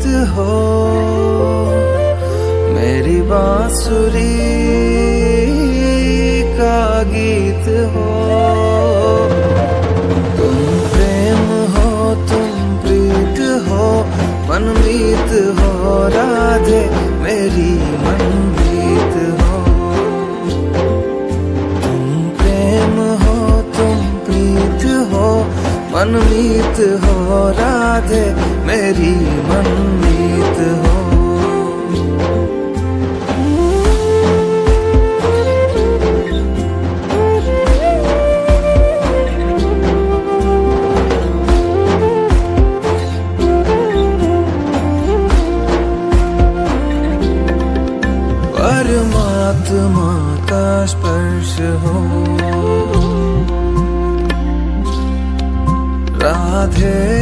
प्रीत हो, मेरी बांसुरी का गीत हो। तुम प्रेम हो, तुम प्रीत हो, मनमीत हो राधे मेरी मनमीत हो। तुम प्रेम हो, तुम प्रीत हो, मनमीत हो राधे मेरी मनमीत हो। परमात्मा का स्पर्श हो राधे